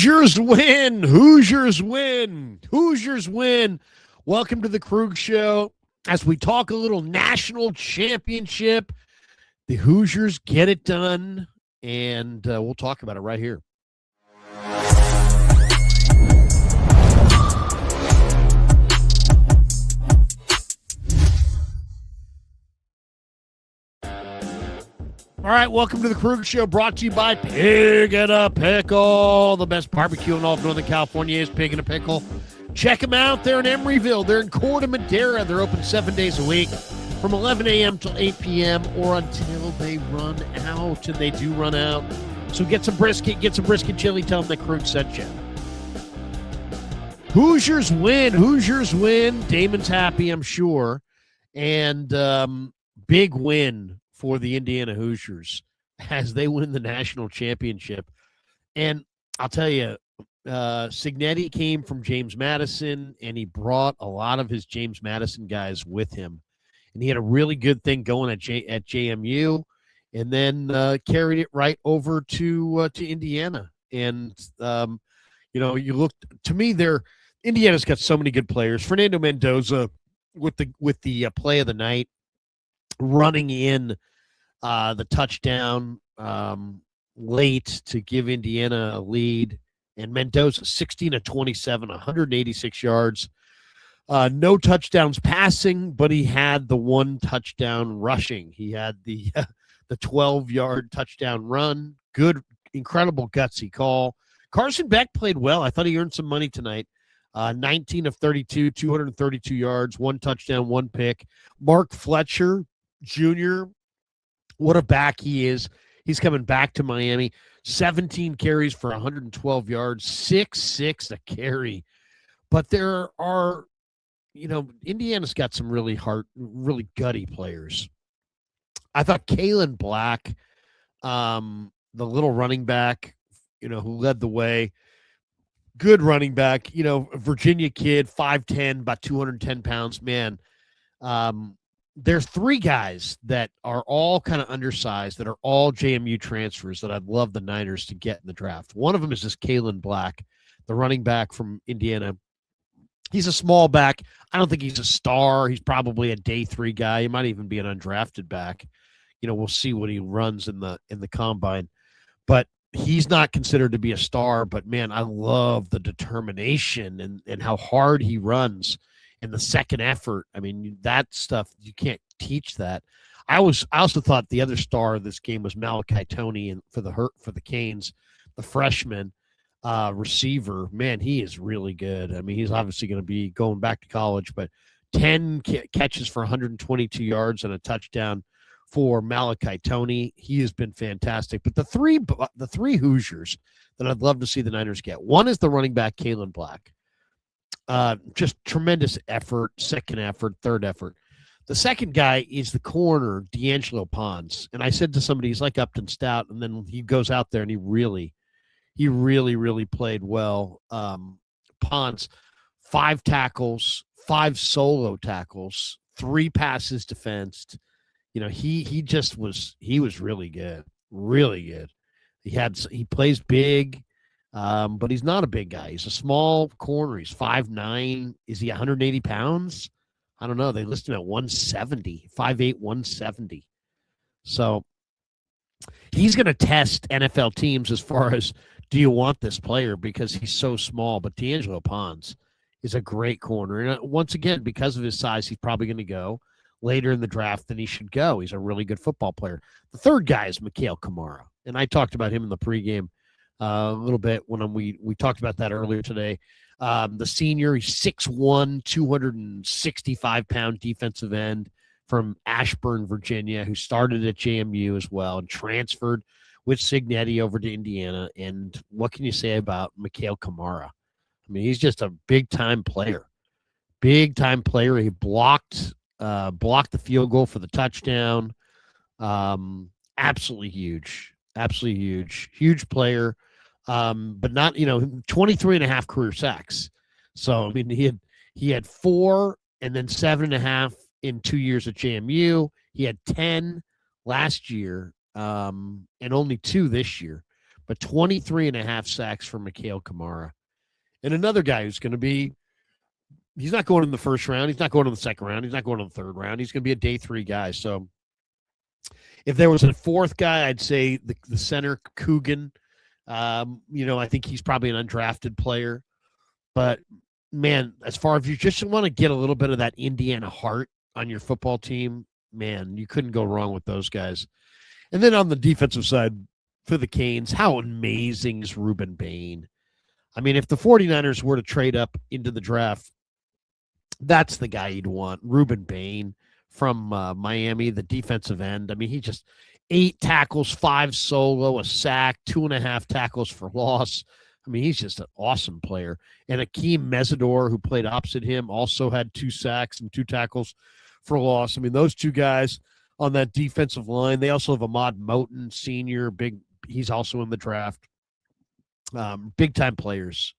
Hoosiers win! Hoosiers win! Hoosiers win! Welcome to the Krueger Show. As we talk a little national championship, the Hoosiers get it done, and we'll talk about it right here. All right, welcome to the Krueger Show, brought to you by Pig and a Pickle. The best barbecue in all of Northern California is Pig and a Pickle. Check them out. They're in Emeryville. They're in Corte Madera. They're open 7 days a week from 11 a.m. till 8 p.m. or until they run out, and they do run out. So get some brisket chili. Tell them that Krug sent you. Hoosiers win. Hoosiers win. Damon's happy, I'm sure. And big win for the Indiana Hoosiers as they win the national championship. And I'll tell you, Signetti came from James Madison, and he brought a lot of his James Madison guys with him. And he had a really good thing going at JMU, and then carried it right over to Indiana. And, you look, to me, Indiana's got so many good players. Fernando Mendoza with the play of the night, running in the touchdown late to give Indiana a lead. And Mendoza, 16 of 27, 186 yards. No touchdowns passing, but he had the one touchdown rushing. He had the 12-yard touchdown run. Good, incredible gutsy call. Carson Beck played well. I thought he earned some money tonight. 19 of 32, 232 yards, one touchdown, one pick. Mark Fletcher Jr., what a back he is. He's coming back to Miami. 17 carries for 112 yards, 6.6 a carry. But there are, Indiana's got some really gutty players. I thought Kalen Black, the little running back, who led the way, good running back, Virginia kid, 5'10", about 210 pounds, man. There's three guys that are all kind of undersized, that are all JMU transfers that I'd love the Niners to get in the draft. One of them is this Kalen Black, the running back from Indiana. He's a small back. I don't think he's a star. He's probably a day 3 guy. He might even be an undrafted back. We'll see what he runs in the combine. But he's not considered to be a star. But, man, I love the determination and how hard he runs. And the second effort, I mean, that stuff, you can't teach that. I also thought the other star of this game was Malachi Toney, and for the Canes, the freshman receiver. Man, he is really good. I mean, he's obviously going to be going back to college, but 10 catches for 122 yards and a touchdown for Malachi Toney. He has been fantastic. But the three Hoosiers that I'd love to see the Niners get. One is the running back, Kalen Black. Just tremendous effort, second effort, third effort. The second guy is the corner, D'Angelo Pons. And I said to somebody, he's like Upton Stout, and then he goes out there and he really played well. Pons, 5 tackles, 5 solo tackles, 3 passes defensed. He was really good, really good. He plays big. But he's not a big guy. He's a small corner. He's 5'9". Is he 180 pounds? I don't know. They list him at 170, 5'8", 170. So he's going to test NFL teams as far as, do you want this player? Because he's so small. But D'Angelo Pons is a great corner. And once again, because of his size, he's probably going to go later in the draft than he should go. He's a really good football player. The third guy is Mikhail Kamara. And I talked about him in the pregame a little bit when we talked about that earlier today. The senior, he's 6'1", 265-pound defensive end from Ashburn, Virginia, who started at JMU as well and transferred with Signetti over to Indiana. And what can you say about Mikhail Kamara? I mean, he's just a big-time player. Big-time player. He blocked the field goal for the touchdown. Absolutely huge. Absolutely huge. Huge player. But not, 23 and a half career sacks. So, I mean, he had 4 and then 7.5 in 2 years at JMU. He had 10 last year, and only 2 this year. but 23 and a half sacks for Mikhail Kamara. And another guy who's going to be, he's not going in the first round. He's not going in the second round. He's not going in the third round. He's going to be a day 3 guy. So if there was a fourth guy, I'd say the center, Krueger. I think he's probably an undrafted player. But, man, as far as you just want to get a little bit of that Indiana heart on your football team, man, you couldn't go wrong with those guys. And then on the defensive side for the Canes, how amazing is Ruben Bain? I mean, if the 49ers were to trade up into the draft, that's the guy you'd want, Ruben Bain from Miami, the defensive end. I mean, he just 8 tackles, 5 solo, a sack, 2.5 tackles for loss. I mean, he's just an awesome player. And Akeem Mesidor, who played opposite him, also had 2 sacks and 2 tackles for loss. I mean, those 2 guys on that defensive line. They also have Ahmad Moten, senior, he's also in the draft. Big-time players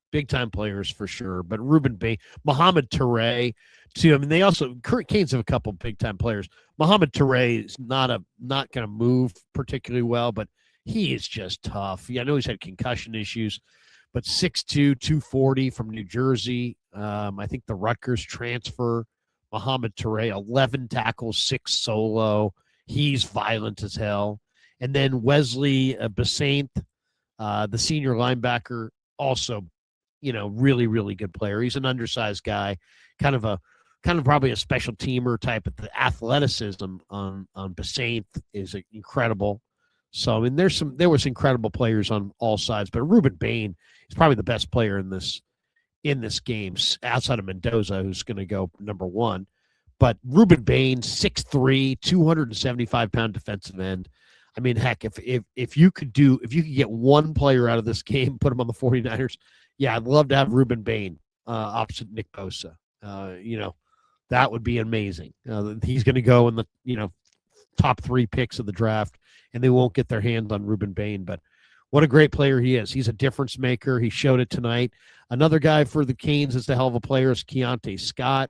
for sure. But Ruben Bain, Mohamed Touré, too. I mean, they also, Canes have a couple big-time players. Mohamed Touré is not going to move particularly well, but he is just tough. Yeah, I know he's had concussion issues, but 6'2", 240 from New Jersey. I think the Rutgers transfer, Mohamed Touré, 11 tackles, 6 solo. He's violent as hell. And then Wesley Besant, the senior linebacker, also, really, really good player. He's an undersized guy, kind of probably a special teamer type, but the athleticism on Besant is incredible. So, I mean, there was incredible players on all sides, but Ruben Bain is probably the best player in this game outside of Mendoza, who's going to go number 1. But Ruben Bain, 6'3", 275-pound defensive end. I mean, heck, if you could get one player out of this game, put him on the 49ers, yeah, I'd love to have Ruben Bain opposite Nick Bosa. That would be amazing. He's going to go in the top 3 picks of the draft, and they won't get their hands on Ruben Bain. But what a great player he is. He's a difference maker. He showed it tonight. Another guy for the Canes is the hell of a player is Keontae Scott,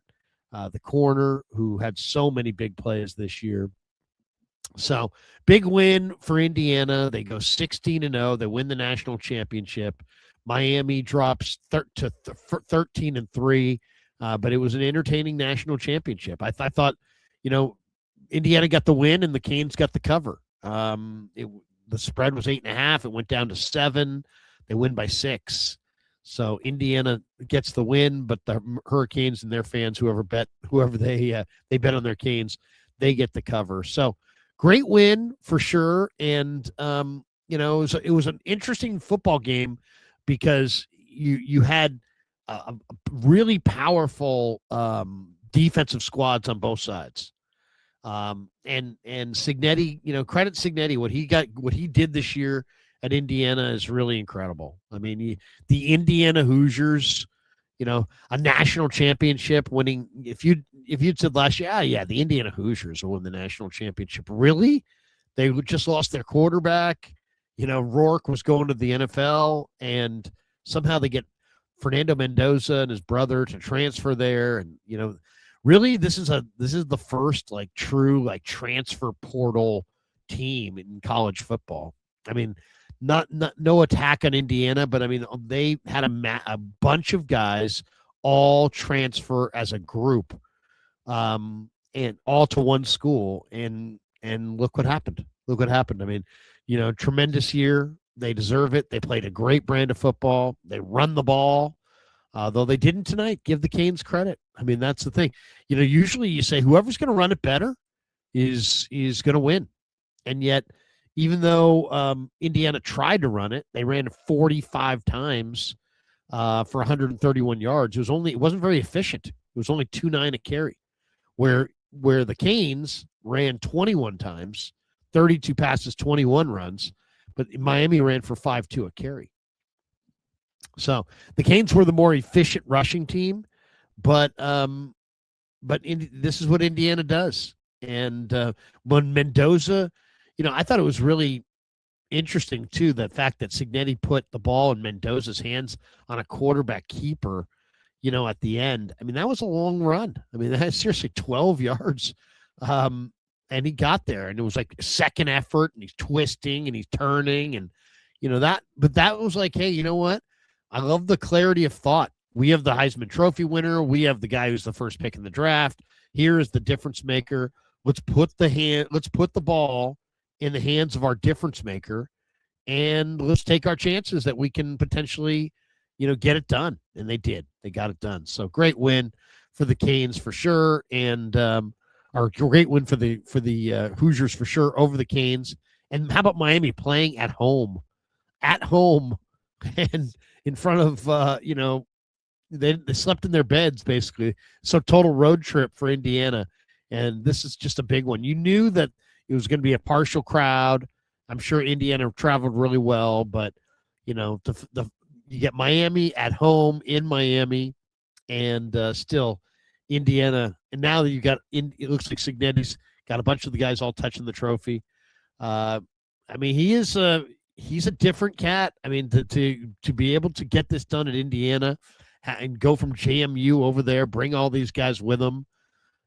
the corner who had so many big plays this year. So big win for Indiana. They go 16-0. They win the national championship. Miami drops to 13-3, but it was an entertaining national championship. I thought, Indiana got the win and the Canes got the cover. The spread was 8.5. It went down to 7. They win by 6. So Indiana gets the win, but the Hurricanes and their fans, whoever they bet on their Canes, they get the cover. So great win for sure. And it was an interesting football game because you had a really powerful defensive squads on both sides. And Signetti, credit Signetti. What he did this year at Indiana is really incredible. I mean, the Indiana Hoosiers, a national championship winning. If you'd said last year, yeah, the Indiana Hoosiers will win the national championship. Really? They just lost their quarterback. Rourke was going to the NFL, and somehow they get Fernando Mendoza and his brother to transfer there. And, really, this is the first true transfer portal team in college football. I mean, no attack on Indiana, but I mean they had a bunch of guys all transfer as a group, and all to one school, and look what happened. I mean, tremendous year. They deserve it. They played a great brand of football. They run the ball. Though they didn't tonight, give the Canes credit. I mean, that's the thing. Usually you say whoever's going to run it better is going to win. And yet, even though Indiana tried to run it, they ran it 45 times for 131 yards. It wasn't very efficient. It was only 2.9 a carry, where the Canes ran 21 times, 32 passes, 21 runs, but Miami ran for 5.2 a carry. So the Canes were the more efficient rushing team, but this is what Indiana does. And when Mendoza, I thought it was really interesting too, the fact that Signetti put the ball in Mendoza's hands on a quarterback keeper, at the end. I mean, that was a long run. I mean, that is seriously 12 yards. And he got there, and it was like a second effort, and he's twisting and he's turning, and but that was like, hey, you know what? I love the clarity of thought. We have the Heisman Trophy winner. We have the guy who's the first pick in the draft. Here is the difference maker. Let's put the ball in the hands of our difference maker, and let's take our chances that we can potentially, get it done. And they did. They got it done. So great win for the Canes for sure, and or great win for the Hoosiers for sure over the Canes. And how about Miami playing at home, and in front of they slept in their beds basically. So total road trip for Indiana, and this is just a big one. You knew that it was going to be a partial crowd. I'm sure Indiana traveled really well, but you get Miami at home in Miami, and still Indiana. And now that you got it looks like Signetti's got a bunch of the guys all touching the trophy. I mean, he's a different cat. I mean, to be able to get this done at Indiana and go from JMU over there, bring all these guys with them,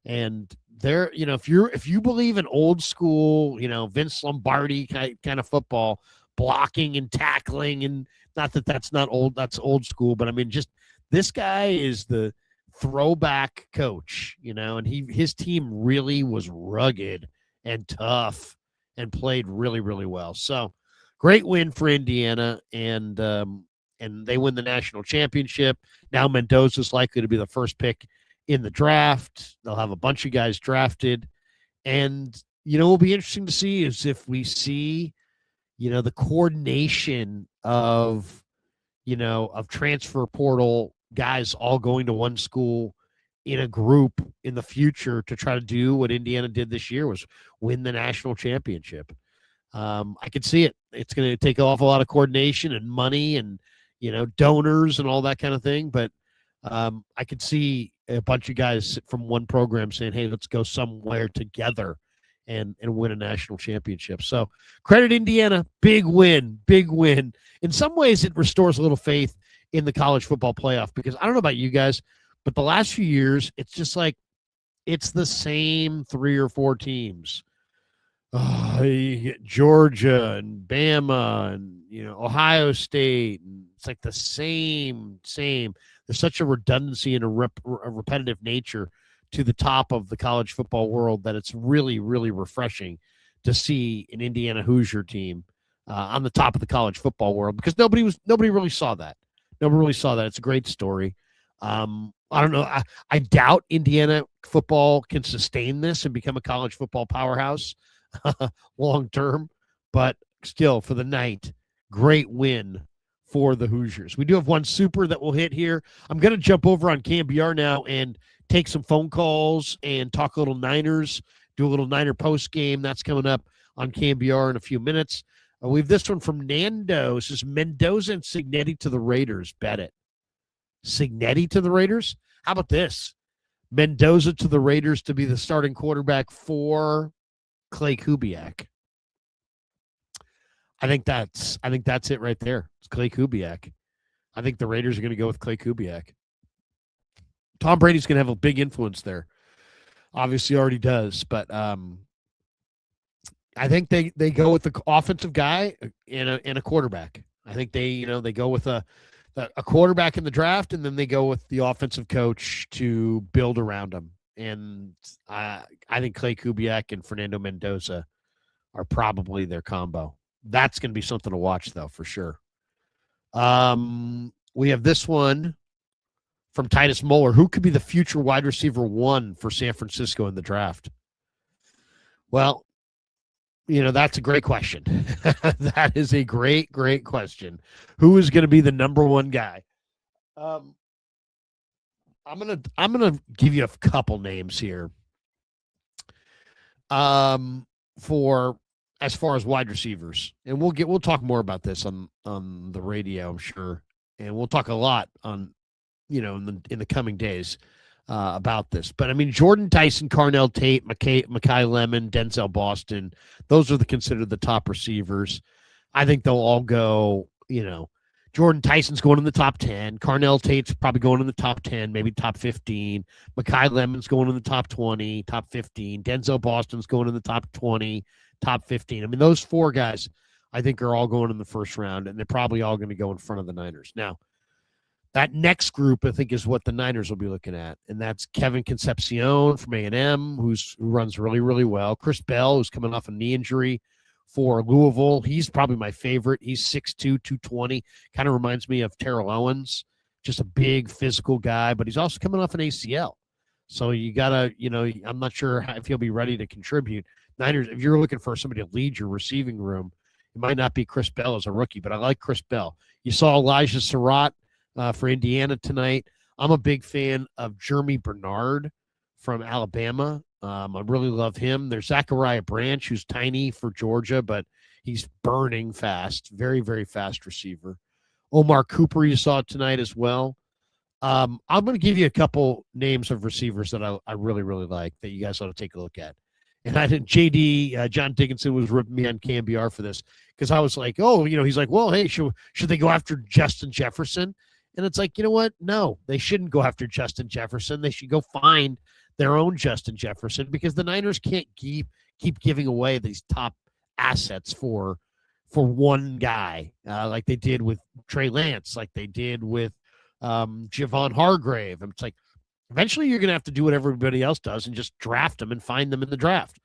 and they're if you believe in old school, Vince Lombardi kind of football, blocking and tackling, and not that that's not old, that's old school, but I mean, just this guy is the throwback coach, and his team really was rugged and tough and played really, really well. So great win for Indiana, and they win the national championship. Now Mendoza's likely to be the first pick in the draft. They'll have a bunch of guys drafted, and what'll be interesting to see is if we see the coordination of transfer portal guys all going to one school in a group in the future to try to do what Indiana did this year, was win the national championship. I could see it. It's going to take an awful lot of coordination and money and, donors and all that kind of thing. But I could see a bunch of guys from one program saying, hey, let's go somewhere together and win a national championship. So credit Indiana, big win, big win. In some ways, it restores a little faith in the college football playoff, because I don't know about you guys, but the last few years, it's just like it's the same 3 or 4 teams. You get Georgia and Bama and Ohio State, and it's like the same. There's such a redundancy and a repetitive nature to the top of the college football world that it's really, really refreshing to see an Indiana Hoosier team on the top of the college football world, because nobody really saw that. Nobody really saw that. It's a great story. I don't know. I doubt Indiana football can sustain this and become a college football powerhouse long term, but still, for the night, great win for the Hoosiers. We do have one super that we'll hit here. I'm going to jump over on KMBR now and take some phone calls and talk a little Niners, do a little Niner post game. That's coming up on KMBR in a few minutes. We have this one from Nando. It says Mendoza and Signetti to the Raiders. Bet it. Signetti to the Raiders? How about this? Mendoza to the Raiders to be the starting quarterback for Clay Kubiak. I think that's it right there. It's Clay Kubiak. I think the Raiders are going to go with Clay Kubiak. Tom Brady's going to have a big influence there. Obviously already does, but I think they go with the offensive guy and a quarterback. I think they go with a quarterback in the draft, and then they go with the offensive coach to build around him. And I think Clay Kubiak and Fernando Mendoza are probably their combo. That's going to be something to watch, though, for sure. We have this one from Titus Moeller. Who could be the future wide receiver 1 for San Francisco in the draft? Well, that's a great question. That is a great, great question. Who is going to be the number 1 guy? I'm gonna give you a couple names here. For as far as wide receivers, and we'll talk more about this on the radio, I'm sure, and we'll talk a lot on in the coming days about this. But I mean, Jordan Tyson, Carnell Tate, Mekhi Lemon, Denzel Boston, those are considered the top receivers. I think they'll all go. Jordan Tyson's going in the top 10. Carnell Tate's probably going in the top 10, maybe top 15. Mekhi Lemon's going in the top 20, top 15. Denzel Boston's going in the top 20, top 15. I mean, those 4 guys I think are all going in the first round, and they're probably all going to go in front of the Niners. Now, that next group, I think, is what the Niners will be looking at, and that's Kevin Concepcion from A&M, who runs really, really well. Chris Bell, who's coming off a knee injury for Louisville. He's probably my favorite. He's 6'2", 220. Kind of reminds me of Terrell Owens, just a big physical guy, but he's also coming off an ACL. So you got to, I'm not sure if he'll be ready to contribute. Niners, if you're looking for somebody to lead your receiving room, it might not be Chris Bell as a rookie, but I like Chris Bell. You saw Elijah Surratt for Indiana tonight. I'm a big fan of Jeremy Bernard from Alabama. I really love him. There's Zachariah Branch, who's tiny for Georgia, but he's burning fast. Very, very fast receiver. Omar Cooper, you saw tonight as well. I'm going to give you a couple names of receivers that I really, really like that you guys ought to take a look at. And I didn't, John Dickinson was ripping me on KMBR for this because I was like, he's like, well, hey, should they go after Justin Jefferson? And it's like, you know what? No, they shouldn't go after Justin Jefferson. They should go find their own Justin Jefferson because the Niners can't keep giving away these top assets for one guy, like they did with Trey Lance, like they did with Javon Hargrave. And it's like, eventually you're going to have to do what everybody else does and just draft them and find them in the draft.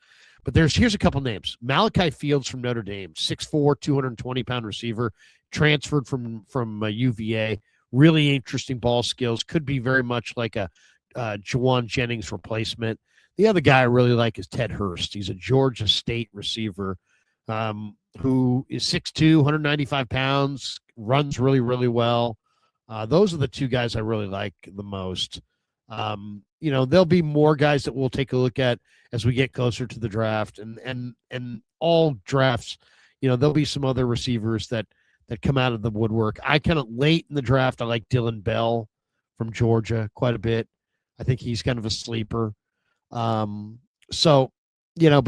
But here's a couple names. Malachi Fields from Notre Dame, 6'4", 220-pound receiver, transferred from UVA. Really interesting ball skills. Could be very much like a Juwan Jennings replacement. The other guy I really like is Ted Hurst. He's a Georgia State receiver who is 6'2", 195 pounds, runs really, really well. Those are the two guys I really like the most. There'll be more guys that we'll take a look at as we get closer to the draft, and all drafts, there'll be some other receivers that come out of the woodwork. I kind of late in the draft, I like Dylan Bell from Georgia quite a bit. I think he's kind of a sleeper. But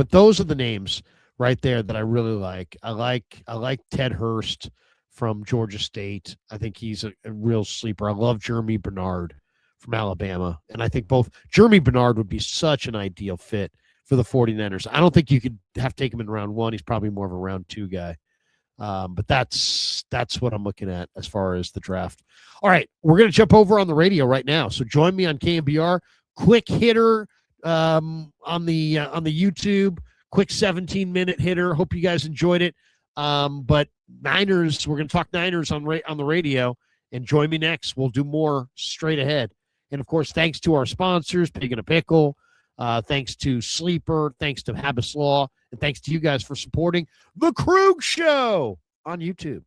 those are the names right there that I really like. I like Ted Hurst from Georgia State. I think he's a real sleeper. I love Jeremy Bernard from Alabama. And I think both Jeremy Bernard would be such an ideal fit for the 49ers. I don't think you could have to take him in round 1. He's probably more of a round 2 guy. But that's what I'm looking at as far as the draft. All right, we're going to jump over on the radio right now. So join me on KMBR. Quick hitter on the YouTube. Quick 17-minute hitter. Hope you guys enjoyed it. But Niners, we're going to talk Niners on the radio. And join me next. We'll do more straight ahead. And, of course, thanks to our sponsors, Pig and a Pickle. Thanks to Sleeper. Thanks to Habbas Law. And thanks to you guys for supporting The Krueger Show on YouTube.